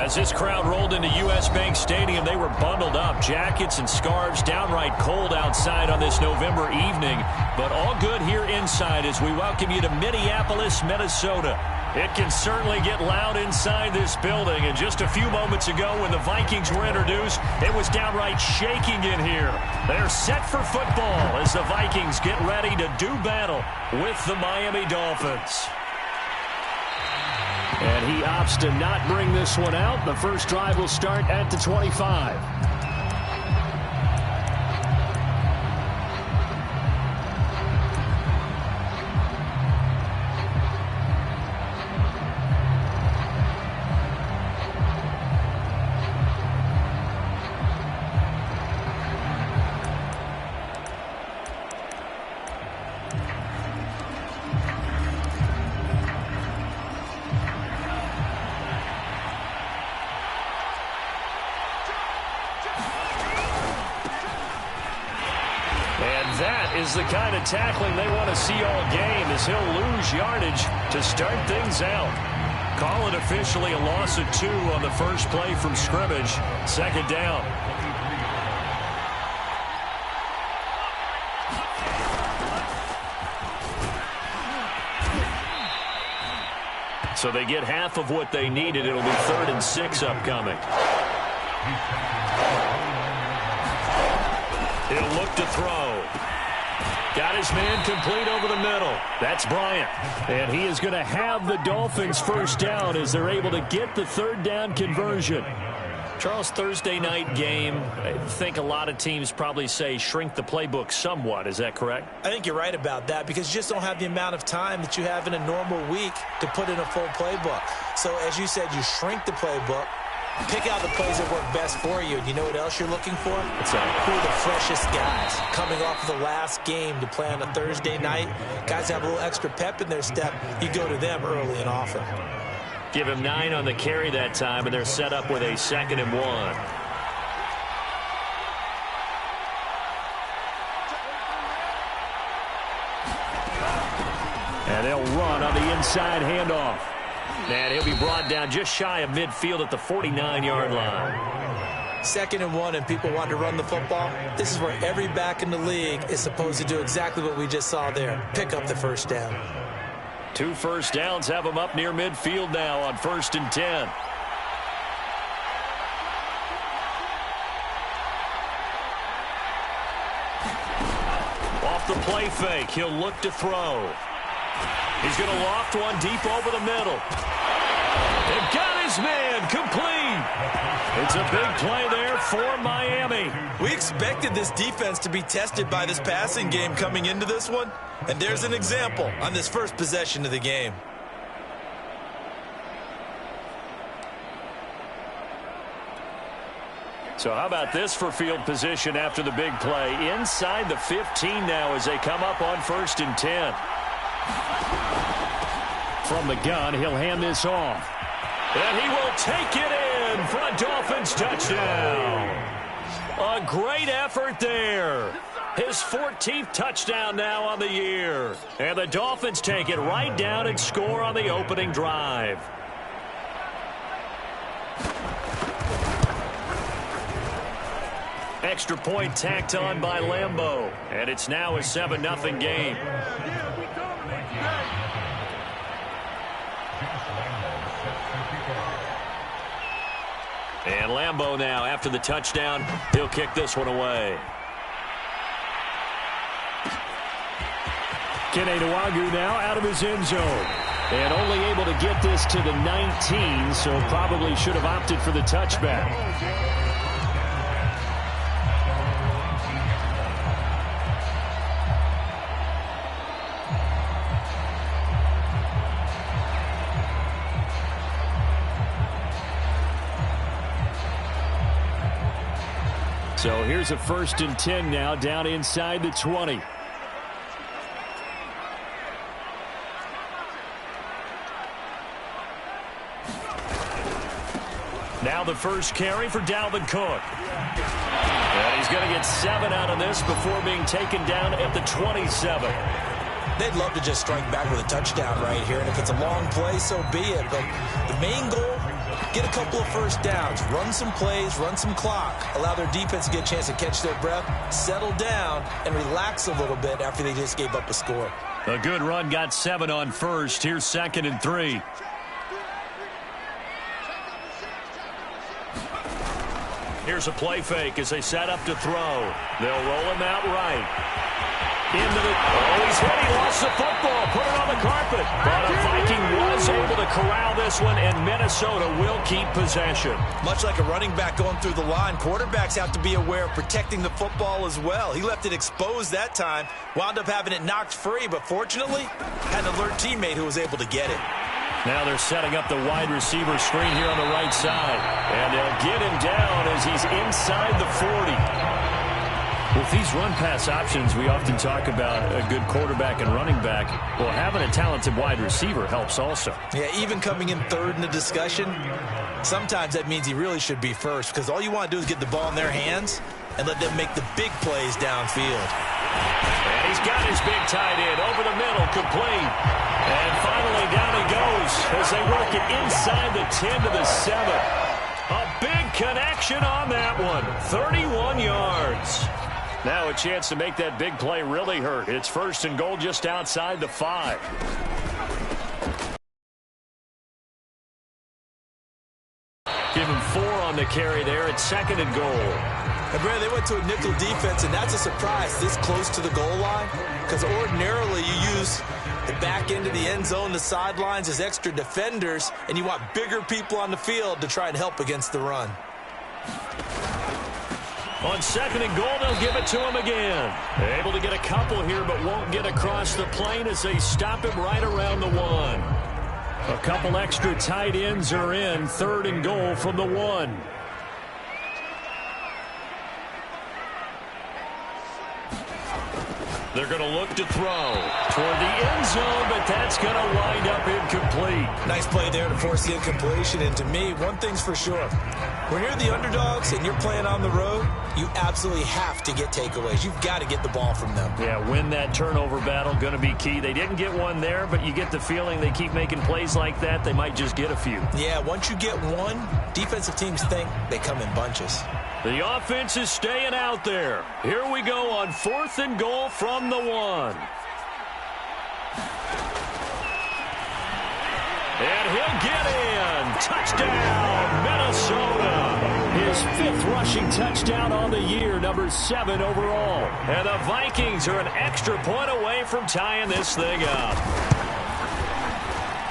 As this crowd rolled into U.S. Bank Stadium, they were bundled up, jackets and scarves, downright cold outside on this November evening, but all good here inside as we welcome you to Minneapolis, Minnesota. It can certainly get loud inside this building, and just a few moments ago when the Vikings were introduced, it was downright shaking in here. They're set for football as the Vikings get ready to do battle with the Miami Dolphins. And he opts to not bring this one out. The first drive will start at the 25. Is the kind of tackling they want to see all game as he'll lose yardage to start things out. Call it officially a loss of 2 on the first play from scrimmage. Second down. So they get half of what they needed. It'll be 3rd and 6 upcoming. He'll look to throw. Got his man complete over the middle. That's Bryant. And he is going to have the Dolphins first down as they're able to get the 3rd down conversion. Charles, Thursday night game, I think a lot of teams probably say shrink the playbook somewhat. Is that correct? I think you're right about that because you just don't have the amount of time that you have in a normal week to put in a full playbook. So as you said, you shrink the playbook. Pick out the plays that work best for you. And you know what else you're looking for? What's that? Who are the freshest guys coming off of the last game to play on a Thursday night? Guys have a little extra pep in their step. You go to them early and often. Give him 9 on the carry that time, and they're set up with a 2nd and 1. And they'll run on the inside handoff. And he'll be brought down just shy of midfield at the 49-yard line. 2nd and 1, and people want to run the football. This is where every back in the league is supposed to do exactly what we just saw there. Pick up the first down. 2 first downs have them up near midfield now on 1st and 10. Off the play fake, he'll look to throw. He's going to loft one deep over the middle. They've got his man complete. It's a big play there for Miami. We expected this defense to be tested by this passing game coming into this one. And there's an example on this first possession of the game. So how about this for field position after the big play? Inside the 15 now as they come up on 1st and 10. From the gun, he'll hand this off. And he will take it in for a Dolphins touchdown. A great effort there. His 14th touchdown now on the year. And the Dolphins take it right down and score on the opening drive. Extra point tacked on by Lambeau. And it's now a 7-0 game. And Lambeau now, after the touchdown, he'll kick this one away. Kene Nwangwu now out of his end zone. And only able to get this to the 19, so probably should have opted for the touchback. So here's a 1st and 10 now down inside the 20. Now the first carry for Dalvin Cook. And he's going to get 7 out of this before being taken down at the 27. They'd love to just strike back with a touchdown right here, and if it's a long play, so be it. But the main goal, get a couple of first downs, run some plays, run some clock, allow their defense to get a chance to catch their breath, settle down, and relax a little bit after they just gave up a score. A good run got 7 on first. Here's 2nd and 3. Here's a play fake as they set up to throw. They'll roll him out right. Into the, he's hit. He lost the football. Put it on the carpet. But a Viking was able to corral this one, and Minnesota will keep possession. Much like a running back going through the line, quarterbacks have to be aware of protecting the football as well. He left it exposed that time, wound up having it knocked free, but fortunately had an alert teammate who was able to get it. Now they're setting up the wide receiver screen here on the right side. And they'll get him down as he's inside the 40. With these run-pass options, we often talk about a good quarterback and running back. Well, having a talented wide receiver helps also. Yeah, even coming in third in the discussion, sometimes that means he really should be first, because all you want to do is get the ball in their hands and let them make the big plays downfield. And he's got his big tight end over the middle, complete. And finally down he goes as they work it inside the 10 to the 7. A big connection on that one. 31 yards. Now a chance to make that big play really hurt. It's 1st and goal just outside the 5. Give him 4 on the carry there. It's 2nd and goal. And Brad, they went to a nickel defense, and that's a surprise this close to the goal line, because ordinarily you use the back end of the end zone, the sidelines as extra defenders, and you want bigger people on the field to try and help against the run. On 2nd and goal, they'll give it to him again. Able to get a couple here, but won't get across the plane as they stop him right around the 1. A couple extra tight ends are in. 3rd and goal from the 1. They're going to look to throw toward the end zone, but that's going to wind up incomplete. Nice play there to force the incompletion. And to me, one thing's for sure. When you're the underdogs and you're playing on the road, you absolutely have to get takeaways. You've got to get the ball from them. Yeah, win that turnover battle, going to be key. They didn't get one there, but you get the feeling they keep making plays like that, they might just get a few. Yeah, once you get one, defensive teams think they come in bunches. The offense is staying out there. Here we go on 4th and goal from the 1. And he'll get in. Touchdown, Minnesota. His 5th rushing touchdown on the year, number 7 overall. And the Vikings are an extra point away from tying this thing up.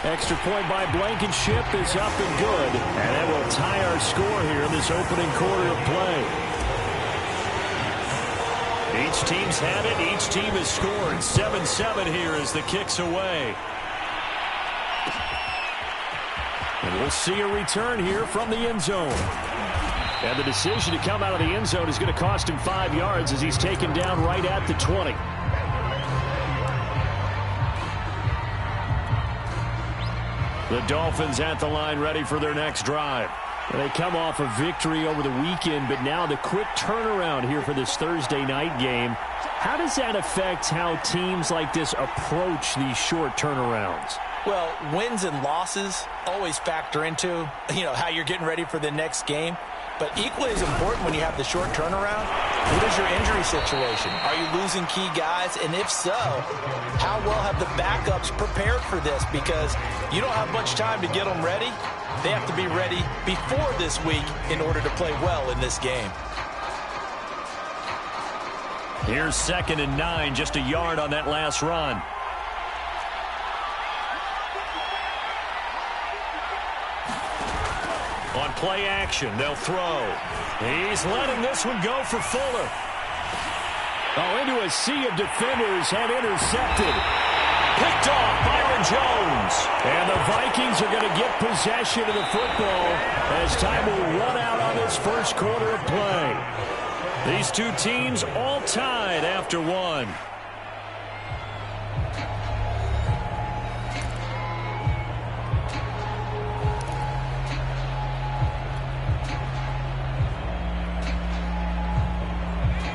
Extra point by Blankenship is up and good. And that will tie our score here in this opening quarter of play. Each team's had it. Each team has scored. 7-7 here as the kick's away. And we'll see a return here from the end zone. And the decision to come out of the end zone is going to cost him 5 yards as he's taken down right at the 20. The Dolphins at the line ready for their next drive. They come off a victory over the weekend, but now the quick turnaround here for this Thursday night game. How does that affect how teams like this approach these short turnarounds? Well, wins and losses always factor into, how you're getting ready for the next game. But equally as important when you have the short turnaround, what is your injury situation? Are you losing key guys? And if so, how well have the backups prepared for this? Because you don't have much time to get them ready. They have to be ready before this week in order to play well in this game. Here's 2nd and 9, just a yard on that last run. On play action, they'll throw. He's letting this one go for Fuller. Oh, into a sea of defenders and intercepted. Picked off Byron Jones. And the Vikings are going to get possession of the football as time will run out on this first quarter of play. These two teams all tied after one.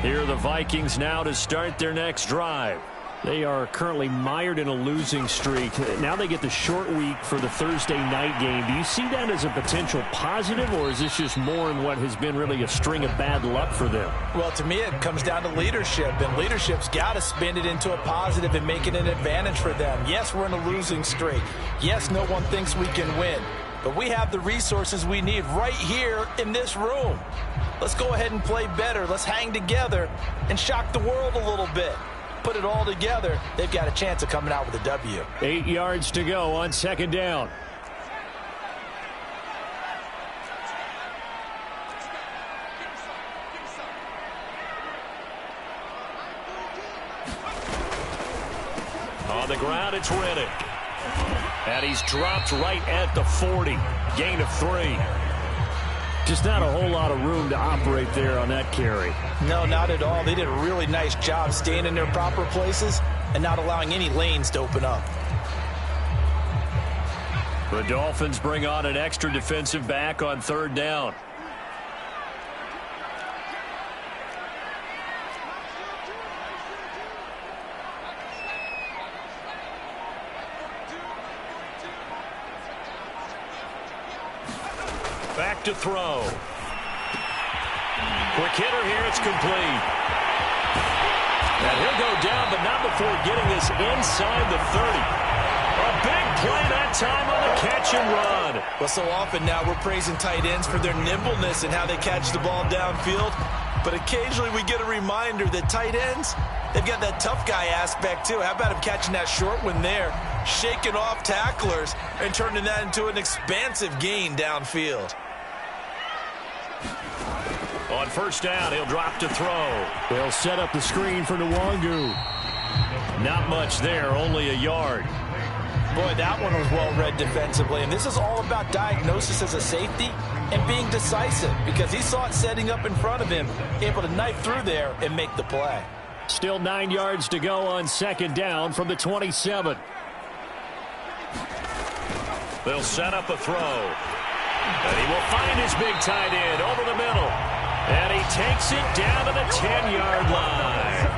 Here are the Vikings now to start their next drive. They are currently mired in a losing streak. Now they get the short week for the Thursday night game. Do you see that as a potential positive, or is this just more in what has been really a string of bad luck for them? Well, to me, it comes down to leadership, and leadership's got to spin it into a positive and make it an advantage for them. Yes, we're in a losing streak. Yes, no one thinks we can win, but we have the resources we need right here in this room. Let's go ahead and play better. Let's hang together and shock the world a little bit. Put it all together, they've got a chance of coming out with a W. 8 yards to go on second down. On the ground, it's Reddick. And he's dropped right at the 40. Gain of 3. Just not a whole lot of room to operate there on that carry. No, not at all. They did a really nice job staying in their proper places and not allowing any lanes to open up. The Dolphins bring on an extra defensive back on third down. Back to throw. Quick hitter here, it's complete. And he'll go down, but not before getting this inside the 30. A big play that time on the catch and run. Well, so often now we're praising tight ends for their nimbleness and how they catch the ball downfield. But occasionally we get a reminder that tight ends, they've got that tough guy aspect too. How about him catching that short one there, shaking off tacklers, and turning that into an expansive gain downfield. On first down, he'll drop to throw. They'll set up the screen for Nwangu. Not much there, only a yard. Boy, that one was well read defensively, and this is all about diagnosis as a safety and being decisive because he saw it setting up in front of him, able to knife through there and make the play. Still 9 yards to go on second down from the 27. They'll set up a throw. And he will find his big tight end over the middle. And he takes it down to the 10-yard line.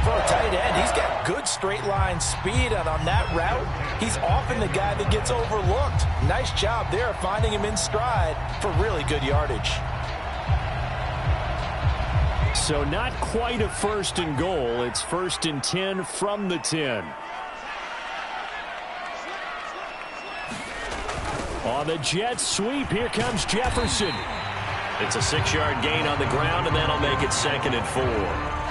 For a tight end, he's got good straight line speed, and on that route, he's often the guy that gets overlooked. Nice job there finding him in stride for really good yardage. So not quite a first and goal. It's first and 10 from the 10. On the jet sweep, here comes Jefferson. It's a 6-yard gain on the ground, and that'll make it 2nd and 4.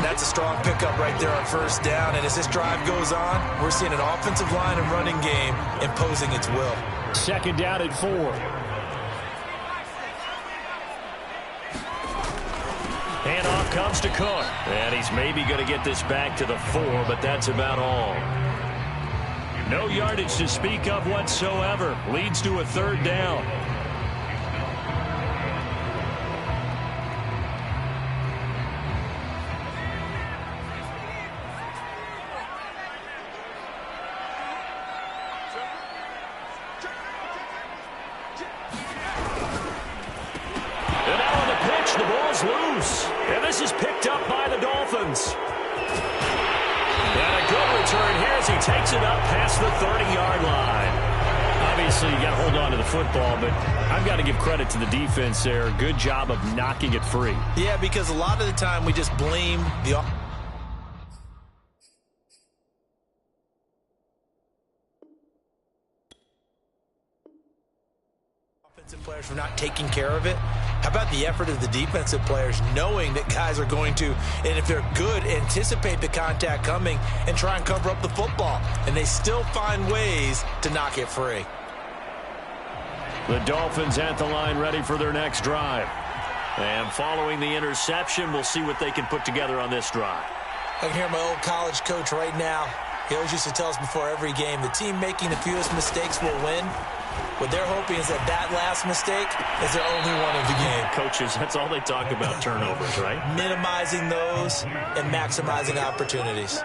That's a strong pickup right there on first down, and as this drive goes on, we're seeing an offensive line and running game imposing its will. 2nd down and 4. Handoff comes to Cook, and he's maybe going to get this back to the 4, but that's about all. No yardage to speak of whatsoever. Leads to a 3rd down. And now on the pitch, the ball's loose. And this is picked up by the Dolphins. And a good return here as he takes it up past the 30-yard line. Obviously, you got to hold on to the football, but I've got to give credit to the defense there. Good job of knocking it free. Yeah, because a lot of the time we just blame the offensive players for not taking care of it. How about the effort of the defensive players knowing that guys are going to, and if they're good, anticipate the contact coming and try and cover up the football. And they still find ways to knock it free. The Dolphins at the line ready for their next drive. And following the interception, we'll see what they can put together on this drive. I can hear my old college coach right now. He always used to tell us before every game, the team making the fewest mistakes will win. What they're hoping is that that last mistake is their only one of the game. Coaches, that's all they talk about, turnovers, right? Minimizing those and maximizing opportunities.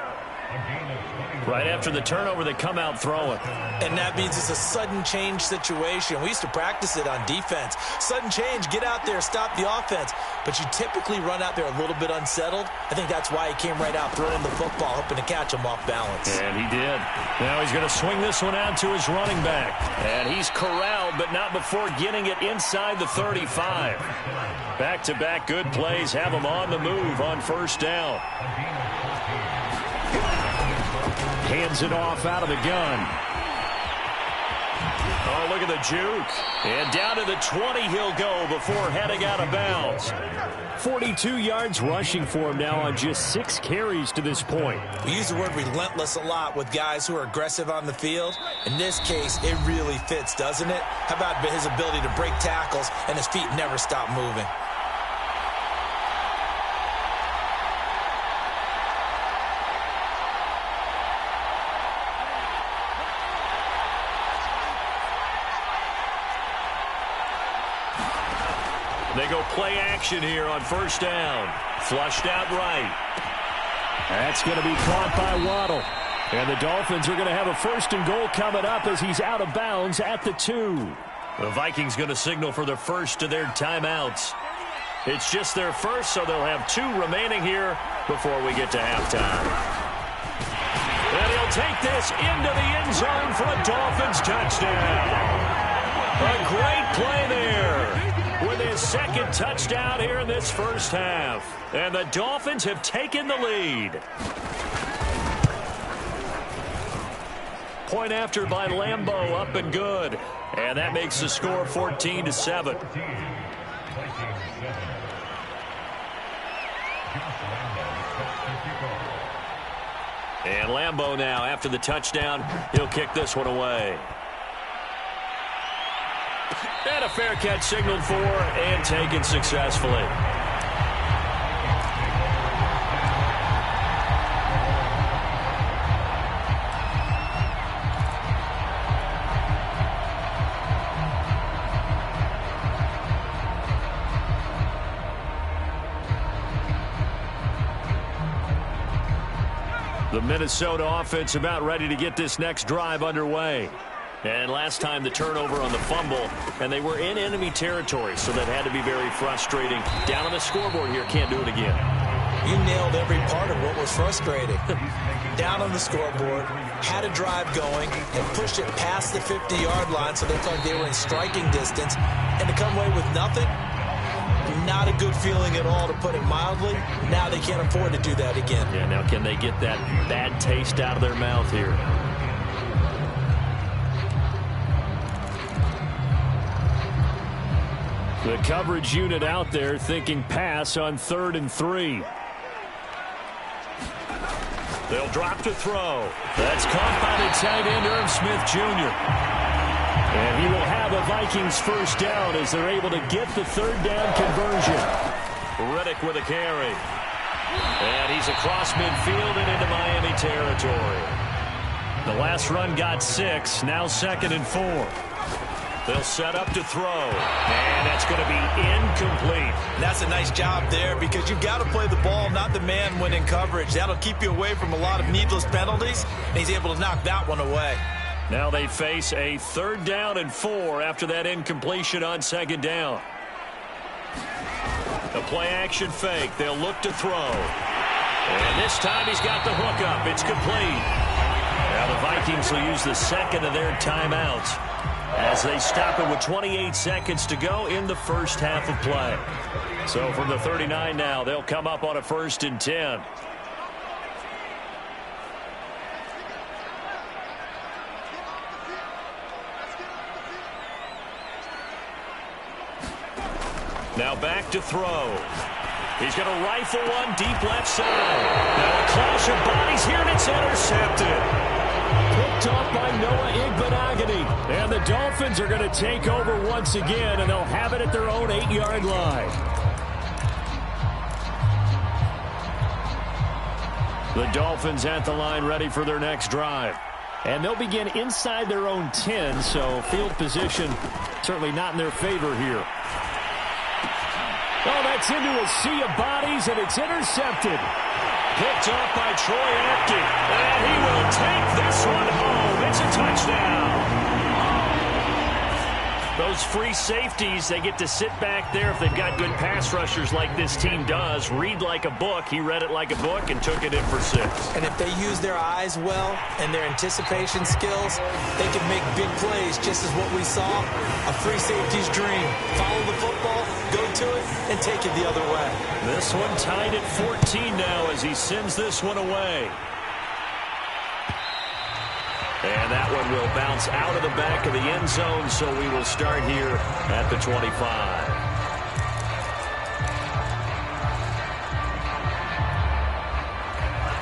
Right after the turnover, they come out throwing. And that means it's a sudden change situation. We used to practice it on defense. Sudden change, get out there, stop the offense. But you typically run out there a little bit unsettled. I think that's why he came right out throwing the football, hoping to catch him off balance. And he did. Now he's going to swing this one out to his running back. And he's corralled, but not before getting it inside the 35. Back-to-back good plays have him on the move on first down. Hands it off out of the gun. Oh, look at the juke. And down to the 20 he'll go before heading out of bounds. 42 yards rushing for him now on just 6 carries to this point. We use the word relentless a lot with guys who are aggressive on the field. In this case, it really fits, doesn't it? How about his ability to break tackles and his feet never stop moving? They go play action here on first down. Flushed out right. That's going to be caught by Waddle. And the Dolphins are going to have a first and goal coming up as he's out of bounds at the 2. The Vikings going to signal for their first of their timeouts. It's just their first, so they'll have 2 remaining here before we get to halftime. And he'll take this into the end zone for a Dolphins touchdown. A great play there. With his second touchdown here in this first half. And the Dolphins have taken the lead. Point after by Lambeau, up and good. And that makes the score 14-7. And Lambeau now, after the touchdown, he'll kick this one away. And a fair catch signaled for and taken successfully. The Minnesota offense about ready to get this next drive underway. And last time the turnover on the fumble, and they were in enemy territory, so that had to be very frustrating. Down on the scoreboard here, can't do it again. You nailed every part of what was frustrating. Down on the scoreboard, had a drive going, and pushed it past the 50-yard line so they thought they were in striking distance, and to come away with nothing, not a good feeling at all, to put it mildly. Now they can't afford to do that again. Yeah, now can they get that bad taste out of their mouth here? The coverage unit out there thinking pass on 3rd and 3. They'll drop to throw. That's caught by the tight end, Irv Smith Jr. And he will have a Vikings first down as they're able to get the 3rd down conversion. Reddick with a carry. And he's across midfield and into Miami territory. The last run got 6, now 2nd and 4. They'll set up to throw, and that's going to be incomplete. And that's a nice job there, because you've got to play the ball, not the man when in coverage. That'll keep you away from a lot of needless penalties, and he's able to knock that one away. Now they face a 3rd down and 4 after that incompletion on 2nd down. A play-action fake. They'll look to throw. And this time he's got the hook up. It's complete. Now the Vikings will use the second of their timeouts as they stop it with 28 seconds to go in the first half of play. So from the 39 now, they'll come up on a 1st and 10. Now back to throw. He's going to rifle one deep left side. Now a clash of bodies here, and it's intercepted. Picked off by Noah Igbenogany. And the Dolphins are going to take over once again, and they'll have it at their own 8-yard line. The Dolphins at the line ready for their next drive. And they'll begin inside their own 10, so field position certainly not in their favor here. Oh, that's into a sea of bodies, and it's intercepted. Picked up by Troy Apke. And he will take this one home. It's a touchdown. Those free safeties, they get to sit back there if they've got good pass rushers like this team does. Read like a book. He read it like a book and took it in for 6. And if they use their eyes well and their anticipation skills, they can make big plays, just as what we saw. A free safety's dream. Follow the football, go to it, and take it the other way. This one tied at 14 now as he sends this one away. And that one will bounce out of the back of the end zone, so we will start here at the 25.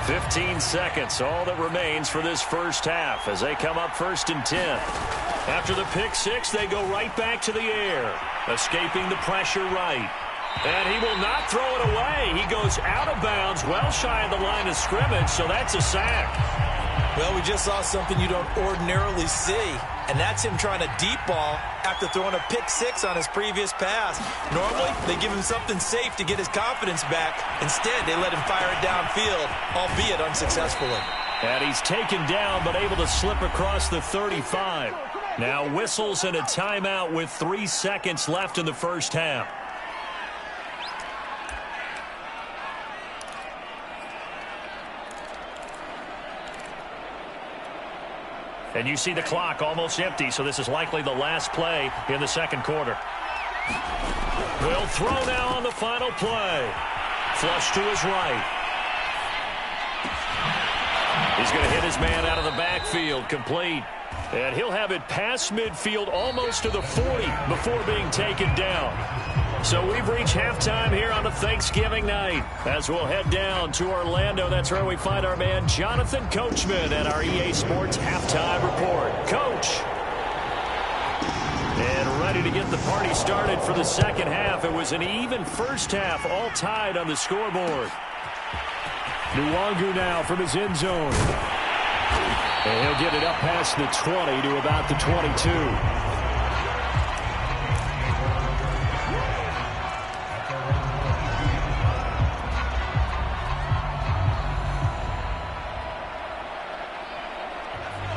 15 seconds, all that remains for this first half as they come up 1st and 10. After the pick 6, they go right back to the air, escaping the pressure right. And he will not throw it away. He goes out of bounds, well shy of the line of scrimmage, so that's a sack. Well, we just saw something you don't ordinarily see, and that's him trying to deep ball after throwing a pick 6 on his previous pass. Normally, they give him something safe to get his confidence back. Instead, they let him fire it downfield, albeit unsuccessfully. And he's taken down, but able to slip across the 35. Now whistles and a timeout with 3 seconds left in the first half. And you see the clock almost empty, so this is likely the last play in the second quarter. Will throw now on the final play. Flush to his right. He's going to hit his man out of the backfield, complete. And he'll have it past midfield almost to the 40 before being taken down. So we've reached halftime here on a Thanksgiving night. As we'll head down to Orlando, that's where we find our man Jonathan Coachman at our EA Sports Halftime Report. Coach. And ready to get the party started for the second half. It was an even first half, all tied on the scoreboard. Nwangu now from his end zone. And he'll get it up past the 20 to about the 22.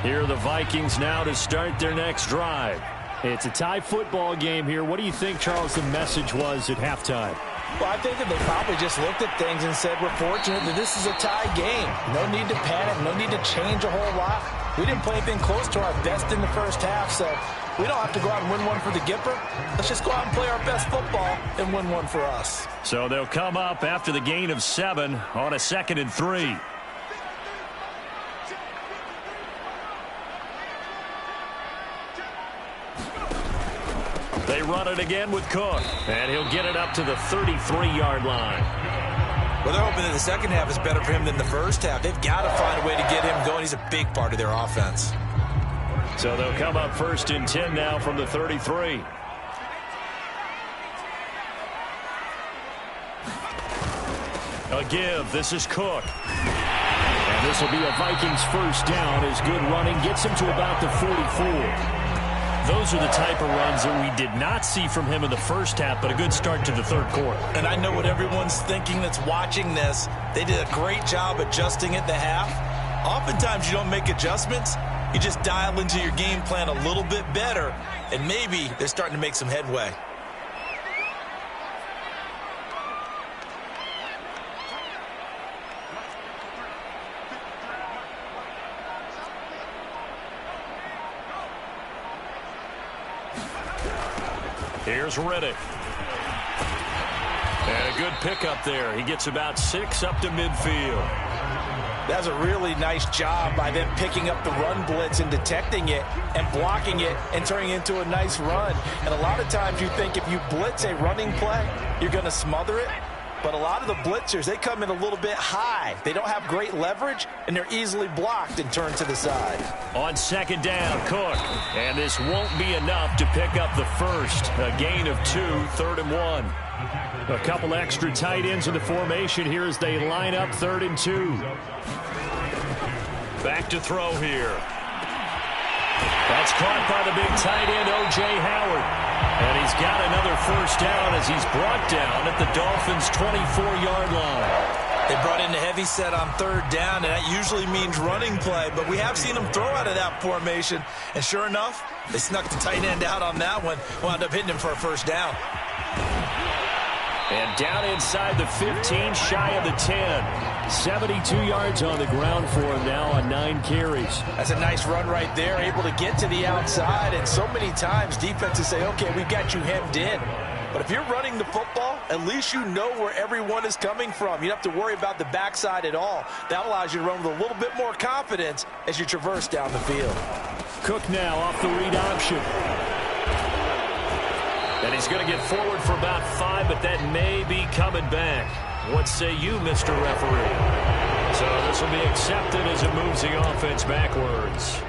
Here are the Vikings now to start their next drive. It's a tie football game here. What do you think, Charles, the message was at halftime? Well, I think that they probably just looked at things and said, we're fortunate that this is a tie game. No need to panic. No need to change a whole lot. We didn't play anything close to our best in the first half, so we don't have to go out and win one for the Gipper. Let's just go out and play our best football and win one for us. So they'll come up after the gain of 7 on a 2nd and 3. They run it again with Cook, and he'll get it up to the 33-yard line. Well, they're hoping that the second half is better for him than the first half. They've got to find a way to get him going. He's a big part of their offense. So they'll come up 1st and 10 now from the 33. A give. This is Cook. And this will be a Vikings first down as good running gets him to about the 44. Those are the type of runs that we did not see from him in the first half, but a good start to the third quarter. And I know what everyone's thinking that's watching this. They did a great job adjusting at the half. Oftentimes you don't make adjustments. You just dial into your game plan a little bit better, and maybe they're starting to make some headway. Here's Riddick. And a good pickup there. He gets about 6 up to midfield. That's a really nice job by them picking up the run blitz and detecting it and blocking it and turning it into a nice run. And a lot of times you think if you blitz a running play, you're going to smother it. But a lot of the blitzers, they come in a little bit high. They don't have great leverage, and they're easily blocked and turned to the side. On second down, Cook. And this won't be enough to pick up the first. A gain of 2, 3rd and 1. A couple extra tight ends in the formation here as they line up 3rd and 2. Back to throw here. That's caught by the big tight end, O.J. Howard. And he's got another first down as he's brought down at the Dolphins' 24-yard line. They brought in the heavy be set on third down, and that usually means running play, but we have seen them throw out of that formation, and sure enough, they snuck the tight end out on that one, wound up hitting him for a first down. And down inside the 15, shy of the 10. 72 yards on the ground for him now on 9 carries. That's a nice run right there, able to get to the outside, and so many times defenses say, okay, we've got you hemmed in. But if you're running the football, at least you know where everyone is coming from. You don't have to worry about the backside at all. That allows you to run with a little bit more confidence as you traverse down the field. Cook now off the read option. And he's going to get forward for about 5, but that may be coming back. What say you, Mr. Referee? So this will be accepted as it moves the offense backwards.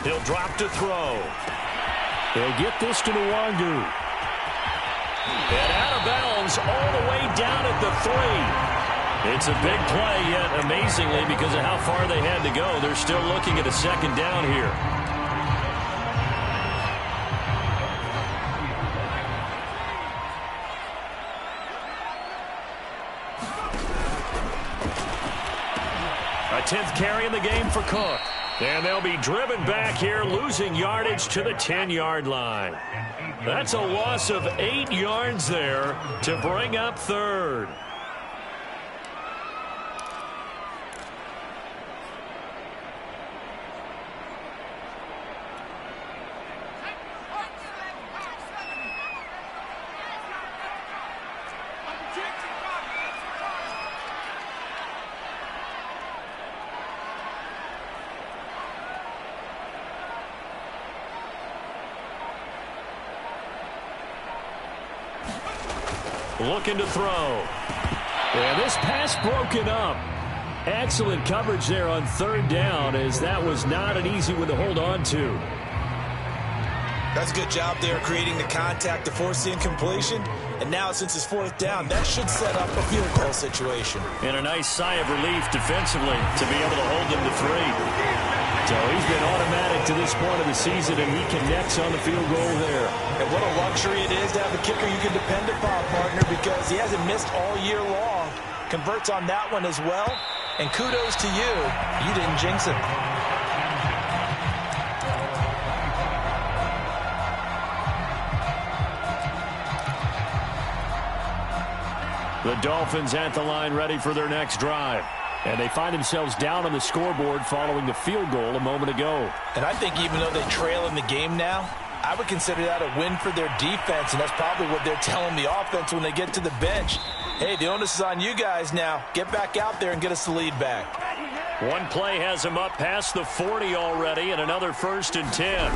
He'll drop to throw. They'll get this to Nwangu. And out of bounds all the way down at the 3. It's a big play, yet amazingly, because of how far they had to go, they're still looking at a second down here. A 10th carry in the game for Cook. And they'll be driven back here, losing yardage to the 10-yard line. That's a loss of 8 yards there to bring up third. Looking to throw. And this pass broken up. Excellent coverage there on third down, as that was not an easy one to hold on to. That's a good job there creating the contact to force the incompletion. And now since it's fourth down, that should set up a field goal situation. And a nice sigh of relief defensively to be able to hold them to 3. So he's been automatic to this point of the season, and he connects on the field goal there. And what a luxury it is to have a kicker you can depend upon, partner, because he hasn't missed all year long. Converts on that one as well. And kudos to you. You didn't jinx it. The Dolphins at the line, ready for their next drive. And they find themselves down on the scoreboard following the field goal a moment ago. And I think even though they trail in the game now, I would consider that a win for their defense, and that's probably what they're telling the offense when they get to the bench. Hey, the onus is on you guys now. Get back out there and get us the lead back. One play has him up past the 40 already, and another 1st and 10.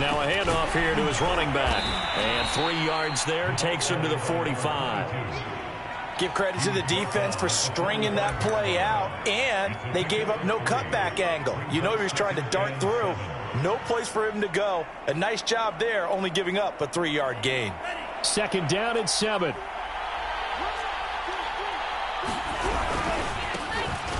Now a handoff here to his running back. And 3 yards there takes him to the 45. Give credit to the defense for stringing that play out, and they gave up no cutback angle. You know he was trying to dart through. No place for him to go. A nice job there, only giving up a 3-yard gain. Second down and 7.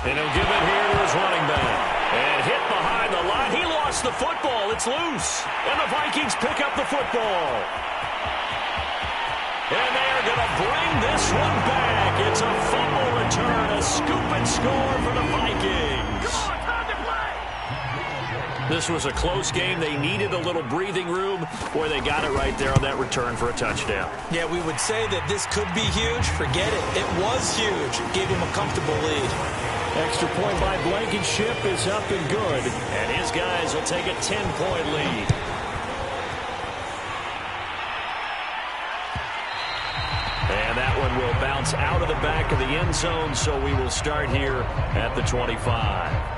And he'll give it here to his running back. And hit behind the line. He lost the football. It's loose. And the Vikings pick up the football. And they are going to bring this one back. It's a fumble return, a scoop and score for the Vikings. This was a close game. They needed a little breathing room. Boy, they got it right there on that return for a touchdown. Yeah, we would say that this could be huge. Forget it. It was huge. Gave him a comfortable lead. Extra point by Blankenship is up and good. And his guys will take a 10-point lead. And that one will bounce out of the back of the end zone, so we will start here at the 25.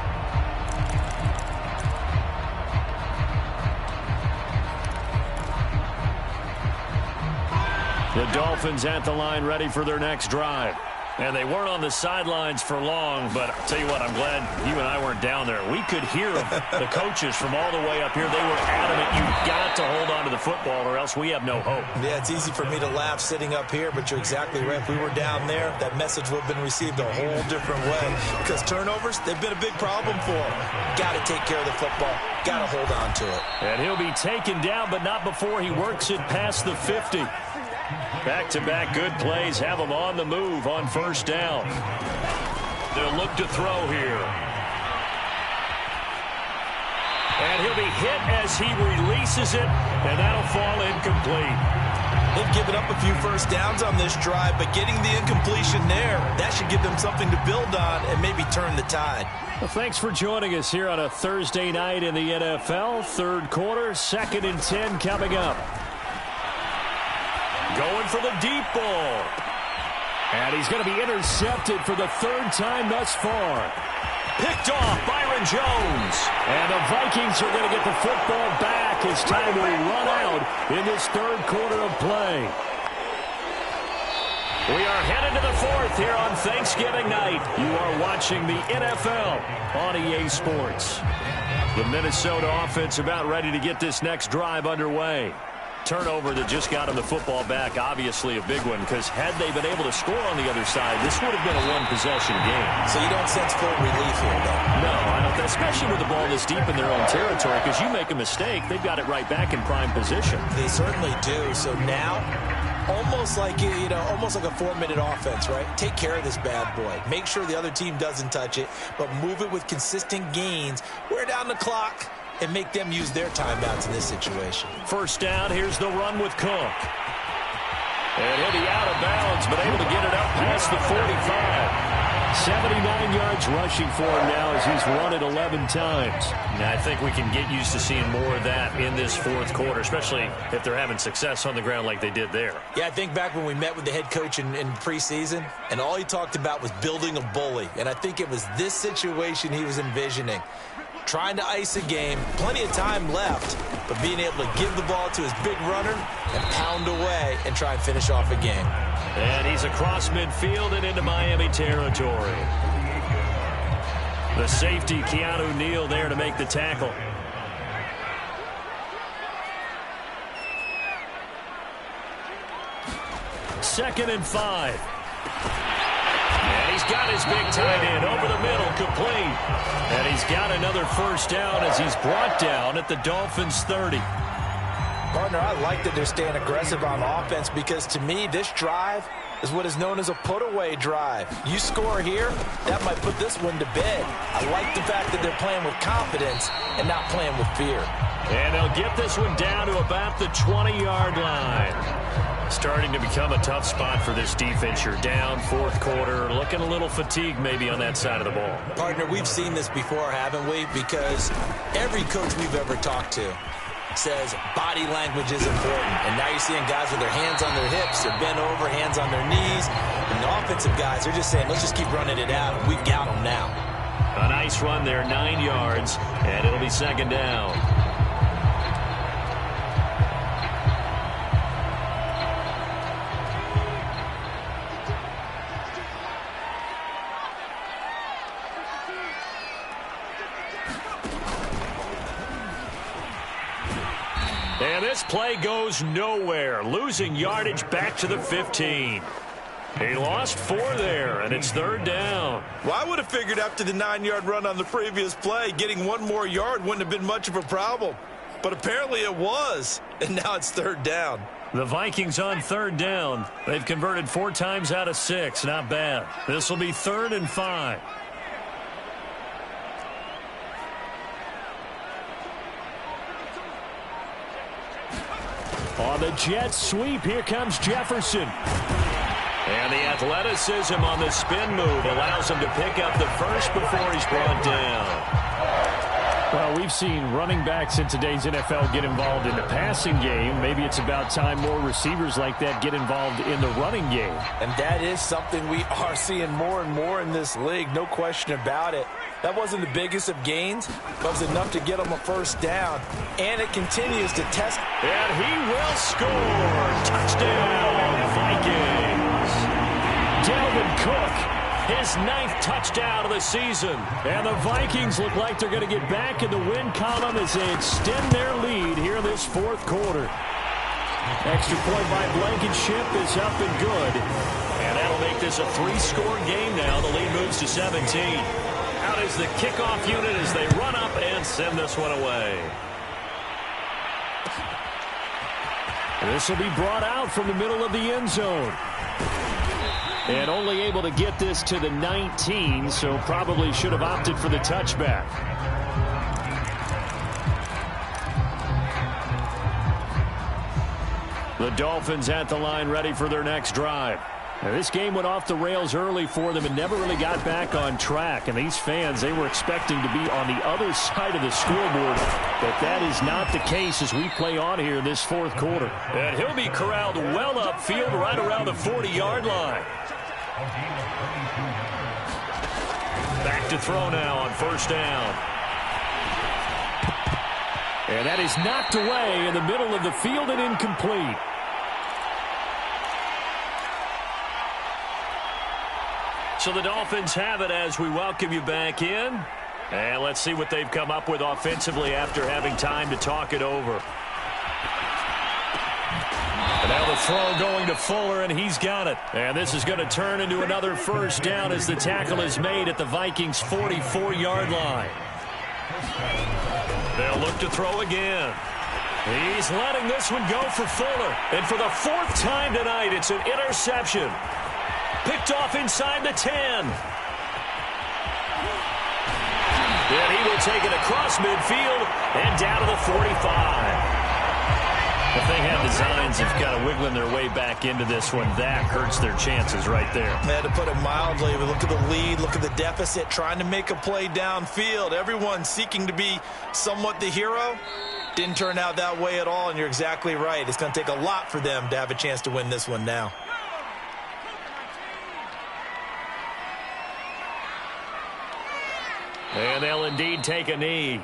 The Dolphins at the line, ready for their next drive. And they weren't on the sidelines for long, but I'll tell you what, I'm glad you and I weren't down there. We could hear them, the coaches from all the way up here. They were adamant, you've got to hold on to the football or else we have no hope. Yeah, it's easy for me to laugh sitting up here, but you're exactly right. If we were down there, that message would have been received a whole different way. Because turnovers, they've been a big problem for them. Got to take care of the football. Got to hold on to it. And he'll be taken down, but not before he works it past the 50. Back-to-back good plays have him on the move on first down. They'll look to throw here. And he'll be hit as he releases it, and that'll fall incomplete. They've given up a few first downs on this drive, but getting the incompletion there, that should give them something to build on and maybe turn the tide. Well, thanks for joining us here on a Thursday night in the NFL. Third quarter, 2nd and 10 coming up. Going for the deep ball. And he's going to be intercepted for the 3rd time thus far. Picked off Byron Jones. And the Vikings are going to get the football back as time will run out in this 3rd quarter of play. We are headed to the 4th here on Thanksgiving night. You are watching the NFL on EA Sports. The Minnesota offense about ready to get this next drive underway. Turnover that just got him the football back, obviously a big one, because had they been able to score on the other side, this would have been a one-possession game. So you don't sense full relief here, though? No, I don't, especially with the ball this deep in their own territory, because you make a mistake, they've got it right back in prime position. They certainly do. So now, almost like almost like a 4-minute offense, right? Take care of this bad boy. Make sure the other team doesn't touch it, but move it with consistent gains. Wear down the clock and make them use their timeouts in this situation. First down, here's the run with Cook. And he'll be out of bounds, but able to get it up past the 45. 79 yards rushing for him now as he's run it 11 times. Now, I think we can get used to seeing more of that in this 4th quarter, especially if they're having success on the ground like they did there. Yeah, I think back when we met with the head coach in preseason, and all he talked about was building a bully. And I think it was this situation he was envisioning. Trying to ice a game, plenty of time left, but being able to give the ball to his big runner and pound away and try and finish off a game. And he's across midfield and into Miami territory. The safety, Keanu Neal, there to make the tackle. Second and 5. And he's got his big tight end over the middle, complete. And he's got another first down as he's brought down at the Dolphins' 30. Partner, I like that they're staying aggressive on offense because, to me, this drive is what is known as a put-away drive. You score here, that might put this one to bed. I like the fact that they're playing with confidence and not playing with fear. And they'll get this one down to about the 20-yard line. Starting to become a tough spot for this defense. You're down 4th quarter, looking a little fatigued maybe on that side of the ball. Partner, we've seen this before, haven't we? Because every coach we've ever talked to says body language is important. And now you're seeing guys with their hands on their hips, they're bent over, hands on their knees. And the offensive guys, they're just saying, let's just keep running it out. We've got them now. A nice run there, 9 yards, and it'll be 2nd down. And this play goes nowhere, losing yardage back to the 15. He lost 4 there, and it's 3rd down. Well, I would have figured after the 9-yard run on the previous play, getting 1 more yard wouldn't have been much of a problem. But apparently it was, and now it's 3rd down. The Vikings on 3rd down. They've converted 4 times out of 6. Not bad. This will be 3rd and 5. On the jet sweep, here comes Jefferson. And the athleticism on the spin move allows him to pick up the first before he's brought down. Well, we've seen running backs in today's NFL get involved in the passing game. Maybe it's about time more receivers like that get involved in the running game. And that is something we are seeing more and more in this league, no question about it. That wasn't the biggest of gains, but it was enough to get them a first down. And it continues to test. And he will score. Touchdown, Vikings. Dalvin Cook, his 9th touchdown of the season. And the Vikings look like they're going to get back in the win column as they extend their lead here in this 4th quarter. Extra point by Blankenship is up and good. And that'll make this a 3-score game now. The lead moves to 17. Out is the kickoff unit as they run up and send this one away. This will be brought out from the middle of the end zone. And only able to get this to the 19, so probably should have opted for the touchback. The Dolphins at the line ready for their next drive. Now, this game went off the rails early for them and never really got back on track. And these fans, they were expecting to be on the other side of the scoreboard. But that is not the case as we play on here in this 4th quarter. And he'll be corralled well upfield right around the 40-yard line. Back to throw now on 1st down. And that is knocked away in the middle of the field and incomplete. So the Dolphins have it as we welcome you back in. And let's see what they've come up with offensively after having time to talk it over. And now the throw going to Fuller, and he's got it. And this is going to turn into another 1st down as the tackle is made at the Vikings' 44-yard line. They'll look to throw again. He's letting this one go for Fuller. And for the 4th time tonight, it's an interception. Picked off inside the 10. And he will take it across midfield and down to the 45. If they have designs of kind of wiggling their way back into this one, that hurts their chances right there. They had to put it mildly. We look at the lead, look at the deficit, trying to make a play downfield. Everyone seeking to be somewhat the hero. Didn't turn out that way at all, and you're exactly right. It's going to take a lot for them to have a chance to win this one now. And they'll indeed take a knee.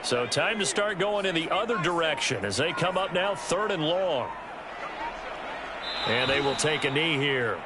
So time to start going in the other direction as they come up now 3rd and long. And they will take a knee here.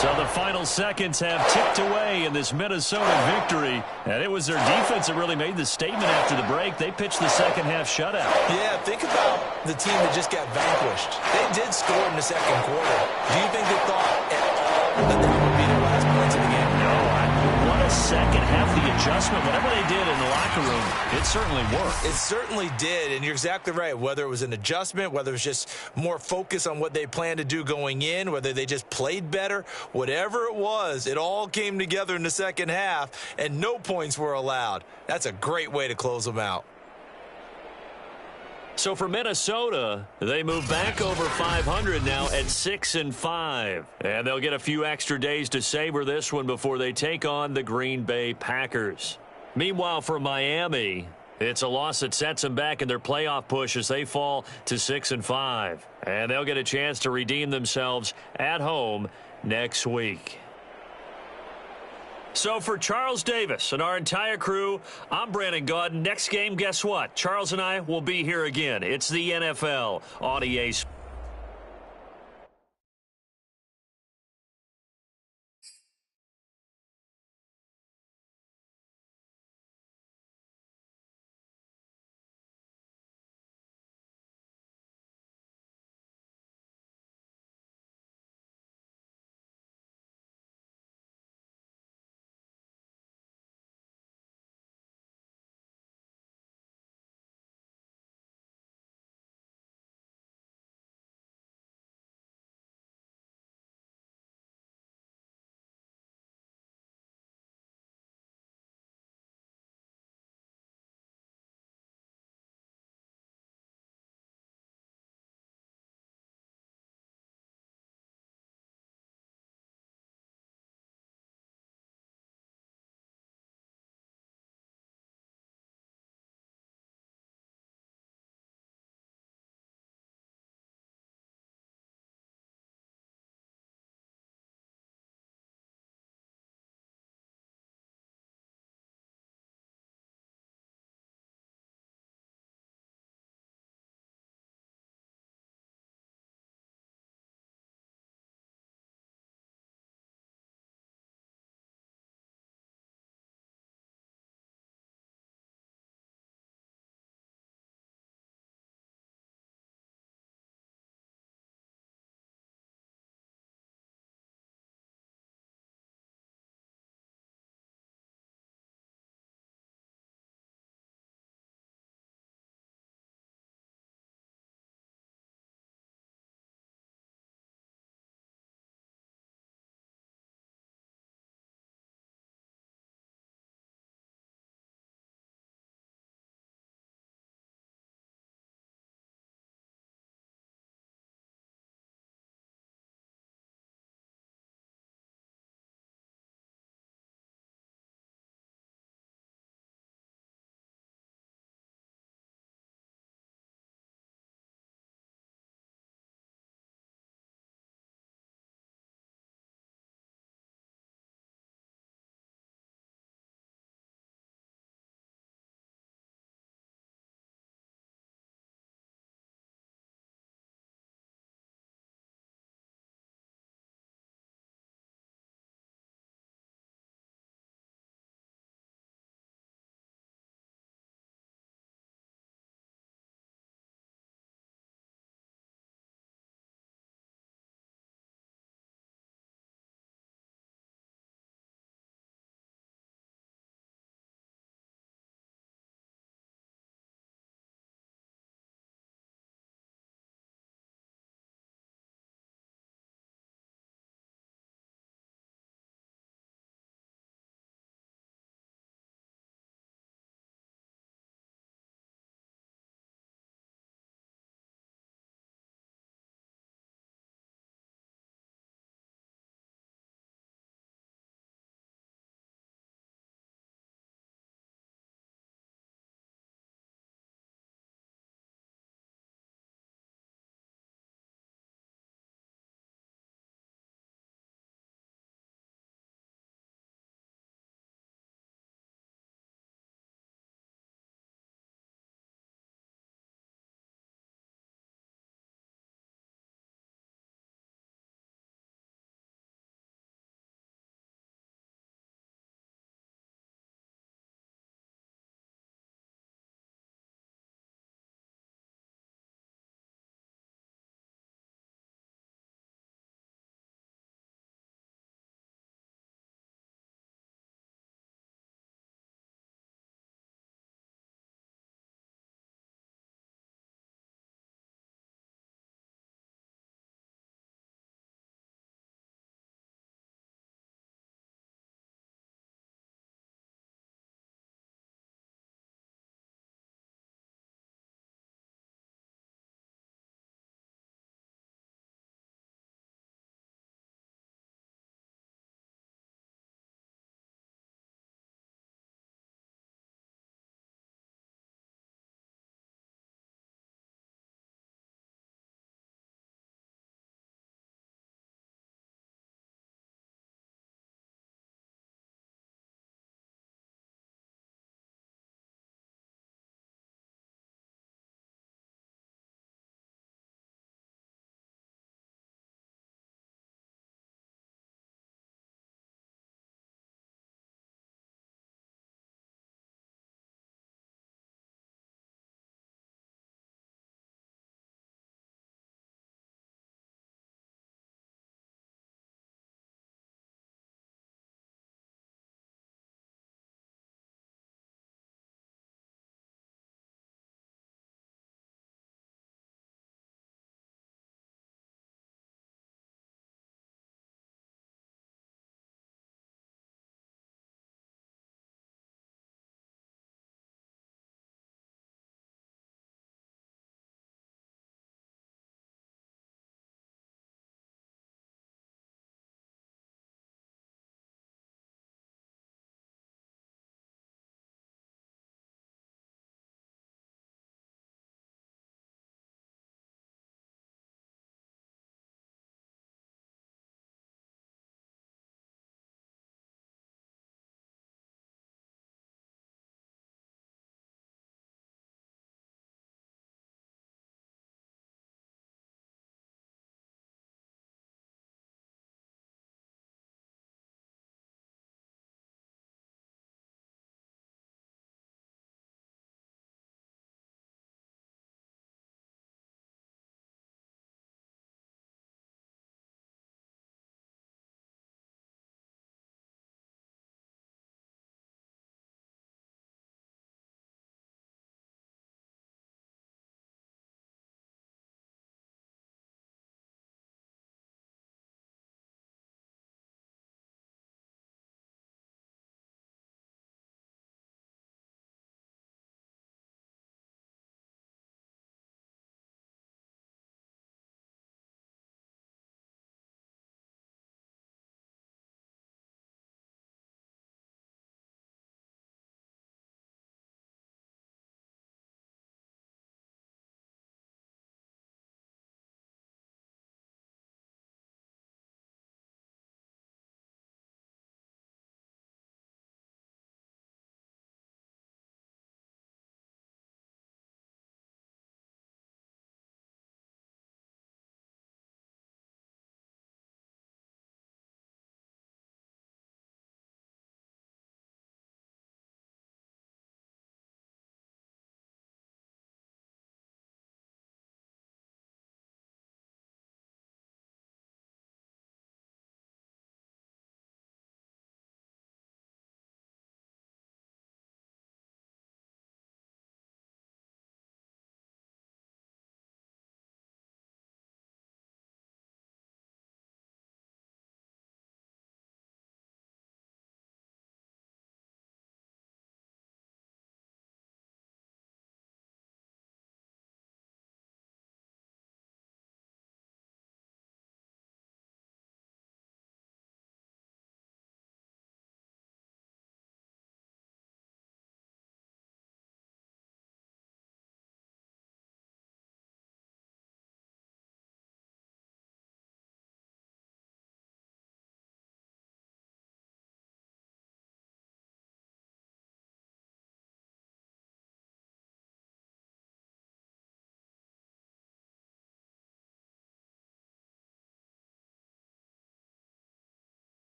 So the final seconds have ticked away in this Minnesota victory. And it was their defense that really made the statement after the break. They pitched the second-half shutout. Yeah, think about the team that just got vanquished. They did score in the 2nd quarter. Do you think they thought at all that that would be their last points of the game? No, what a second half. The adjustment, whatever they did in the locker room, it certainly worked. It certainly did, and you're exactly right. Whether it was an adjustment, whether it was just more focus on what they planned to do going in, whether they just played better, whatever it was, it all came together in the 2nd half, and no points were allowed. That's a great way to close them out. So for Minnesota, they move back over 500 now at 6-5. And they'll get a few extra days to savor this one before they take on the Green Bay Packers. Meanwhile, for Miami, it's a loss that sets them back in their playoff push as they fall to 6-5. And they'll get a chance to redeem themselves at home next week. So for Charles Davis and our entire crew, I'm Brandon Gaudin. Next game, guess what? Charles and I will be here again. It's the NFL on EA Sports.